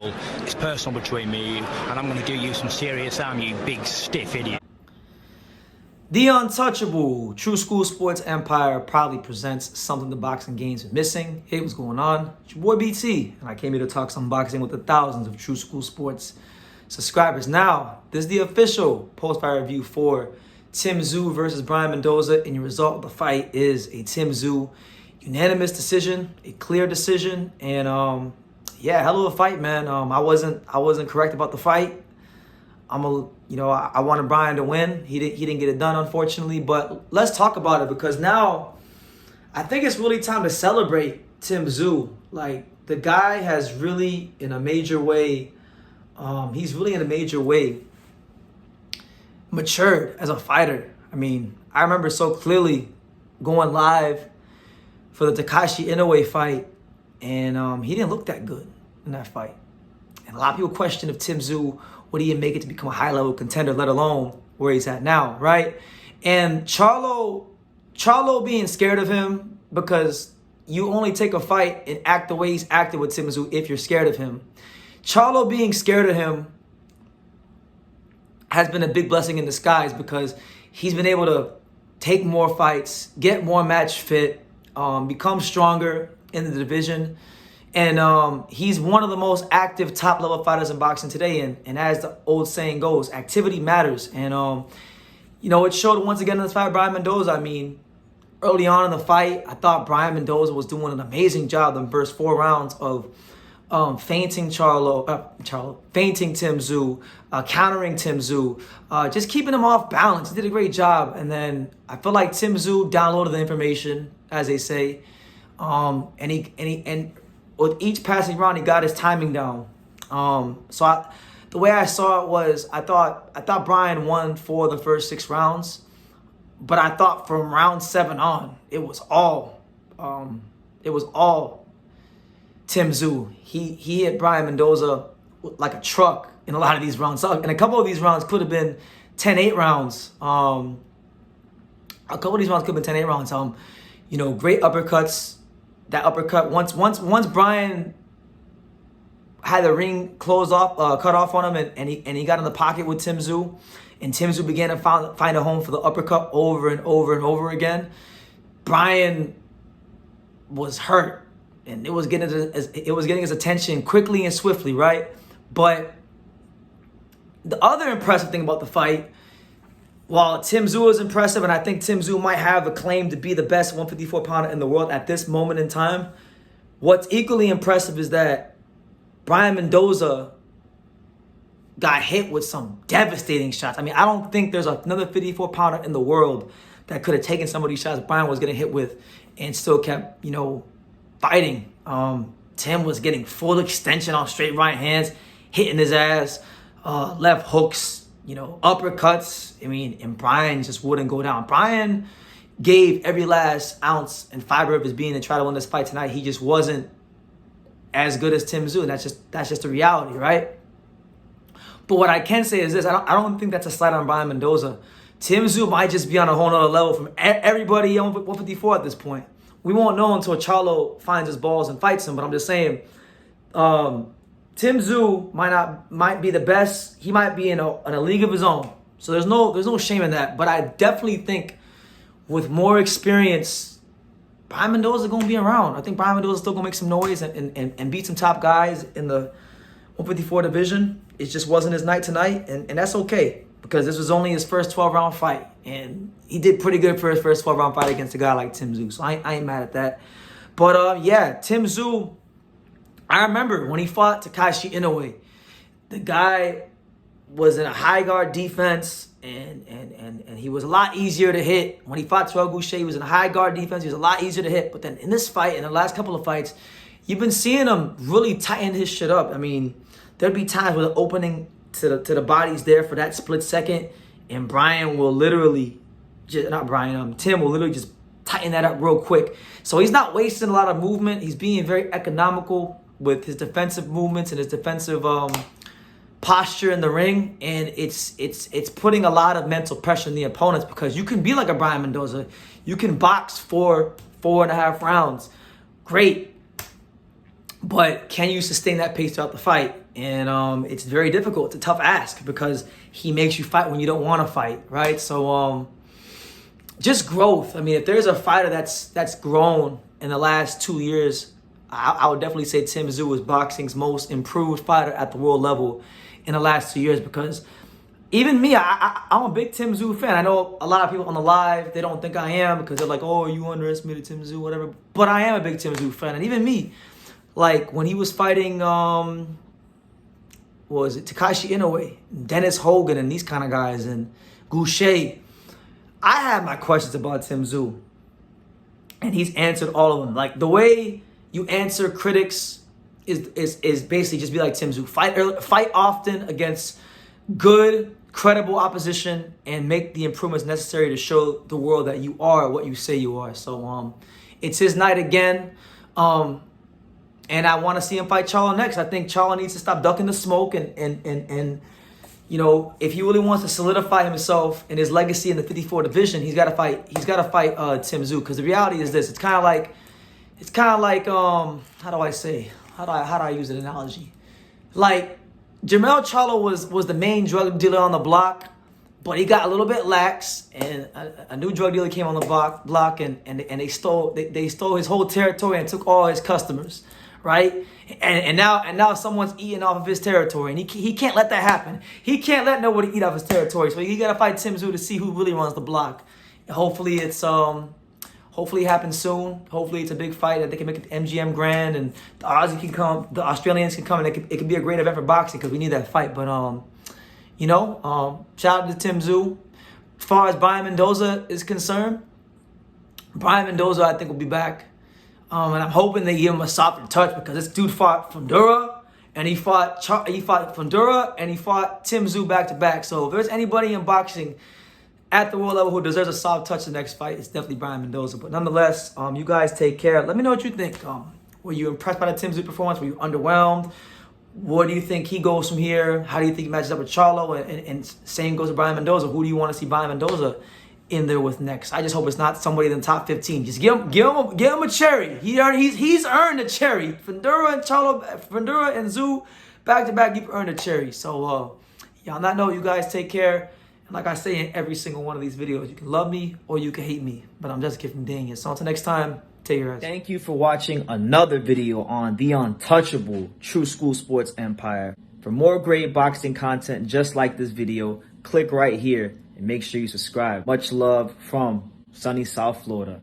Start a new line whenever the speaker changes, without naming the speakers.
It's personal between me and you, and I'm going to do you some serious harm, you big stiff idiot.
The untouchable True School Sports Empire proudly presents something the boxing games are missing. Hey, what's going on? It's your boy BT, and I came here to talk some boxing with the thousands of True School Sports subscribers. Now, this is the official post-fight review for Tszyu versus Brian Mendoza, and your result of the fight is a Tszyu unanimous decision, a clear decision, and yeah, hell of a fight, man. I wasn't correct about the fight. I wanted Brian to win. He didn't get it done, unfortunately. But let's talk about it, because now I think it's really time to celebrate Tszyu. Like, the guy has really, in a major way, matured as a fighter. I mean, I remember so clearly going live for the Takashi Inoue fight, and he didn't look that good in that fight. And a lot of people question if Tszyu would even make it to become a high-level contender, let alone where he's at now, right? And Charlo being scared of him, because you only take a fight and act the way he's acted with Tszyu if you're scared of him. Charlo being scared of him has been a big blessing in disguise, because he's been able to take more fights, get more match fit, become stronger in the division. And he's one of the most active top-level fighters in boxing today. And as the old saying goes, activity matters. And, it showed once again in this fight, Brian Mendoza. I mean, early on in the fight, I thought Brian Mendoza was doing an amazing job in the first 4 rounds of feinting feinting Tszyu, countering Tszyu, just keeping him off balance. He did a great job. And then I feel like Tszyu downloaded the information, as they say, and with each passing round, he got his timing down. The way I saw it was, I thought Brian won for the first 6 rounds, but I thought from round 7 on, it was all Tszyu. He hit Brian Mendoza like a truck in a lot of these rounds. And a couple of these rounds could have been 10-8 rounds. A couple of these rounds could have been 10-8 rounds. Great uppercuts. That uppercut, once Brian had the ring cut off on him, and he got in the pocket with Tszyu, and Tszyu began to find a home for the uppercut over and over and over again, Brian was hurt, and it was getting his attention quickly and swiftly, right? But the other impressive thing about the fight, while Tszyu is impressive, and I think Tszyu might have a claim to be the best 154-pounder in the world at this moment in time, what's equally impressive is that Brian Mendoza got hit with some devastating shots. I mean, I don't think there's another 54-pounder in the world that could have taken some of these shots Brian was getting hit with and still kept, fighting. Tim was getting full extension on straight right hands, hitting his ass, left hooks, uppercuts. I mean, and Brian just wouldn't go down. Brian gave every last ounce and fiber of his being to try to win this fight tonight. He just wasn't as good as Tszyu, and that's just the reality, right? But what I can say is this: I don't think that's a slight on Brian Mendoza. Tszyu might just be on a whole nother level from everybody on 154 at this point. We won't know until Charlo finds his balls and fights him. But I'm just saying, Tszyu might be the best. He might be in a league of his own. So there's no shame in that. But I definitely think with more experience, Brian Mendoza is going to be around. I think Brian Mendoza is still going to make some noise and beat some top guys in the 154 division. It just wasn't his night tonight, and that's okay, because this was only his first 12-round fight. And he did pretty good for his first 12-round fight against a guy like Tszyu. So I ain't mad at that. But yeah, Tszyu, I remember when he fought Takashi Inoue, the guy was in a high guard defense, and he was a lot easier to hit. When he fought Tszyu Goucher, he was in a high guard defense. He was a lot easier to hit. But then in this fight, in the last couple of fights, you've been seeing him really tighten his shit up. I mean, there'd be times where the opening to the body's there for that split second, and Brian will literally, Tim will literally just tighten that up real quick. So he's not wasting a lot of movement. He's being very economical with his defensive movements and his defensive posture in the ring, and it's putting a lot of mental pressure on the opponents, because you can be like a Brian Mendoza. You can box for 4.5 rounds. Great. But can you sustain that pace throughout the fight? And it's very difficult. It's a tough ask because he makes you fight when you don't want to fight, right? So just growth. I mean, if there's a fighter that's grown in the last 2 years, I would definitely say Tszyu is boxing's most improved fighter at the world level in the last 2 years, because even me, I'm a big Tszyu fan. I know a lot of people on the live, they don't think I am because they're like, oh, you underestimated Tszyu, whatever. But I am a big Tszyu fan. And even me, like when he was fighting, what was it, Takashi Inoue, Dennis Hogan, and these kind of guys, and Goucher, I have my questions about Tszyu. And he's answered all of them. Like the way you answer critics is basically just be like Tszyu. Fight often against good, credible opposition and make the improvements necessary to show the world that you are what you say you are. So it's his night again. And I want to see him fight Charlo next. I think Charlo needs to stop ducking the smoke and you know, if he really wants to solidify himself and his legacy in the 54 division, he's got to fight Tszyu, because the reality is this. It's kind of like how do I use an analogy? Like Jermell Charlo was the main drug dealer on the block, but he got a little bit lax, and a new drug dealer came on the block and they stole his whole territory and took all his customers, right? And now someone's eating off of his territory, and he can't let that happen. He can't let nobody eat off his territory. So he got to fight Tszyu to see who really runs the block. And hopefully it happens soon. Hopefully it's a big fight that they can make it MGM Grand, and the Aussies can come, the Australians can come, and it can be a great event for boxing because we need that fight. But you know, shout out to Tszyu. As far as Brian Mendoza is concerned, Brian Mendoza I think will be back, and I'm hoping they give him a softer touch, because this dude fought Fundora, and he fought Fundora, and he fought Tszyu back to back. So if there's anybody in boxing at the world level who deserves a soft touch in the next fight, it's definitely Brian Mendoza. But nonetheless, you guys take care. Let me know what you think. Were you impressed by the Tszyu performance? Were you underwhelmed? Where do you think he goes from here? How do you think he matches up with Charlo? And same goes to Brian Mendoza. Who do you want to see Brian Mendoza in there with next? I just hope it's not somebody in the top 15. Just give him a cherry. He's earned a cherry. Fundora and Tszyu back to back. You've earned a cherry. So yeah, on that note, you guys take care. Like I say in every single one of these videos, you can love me or you can hate me, but I'm just a kid from dang it. So until next time, take care. Thank you for watching another video on the untouchable True School Sports Empire. For more great boxing content just like this video, click right here and make sure you subscribe. Much love from sunny South Florida.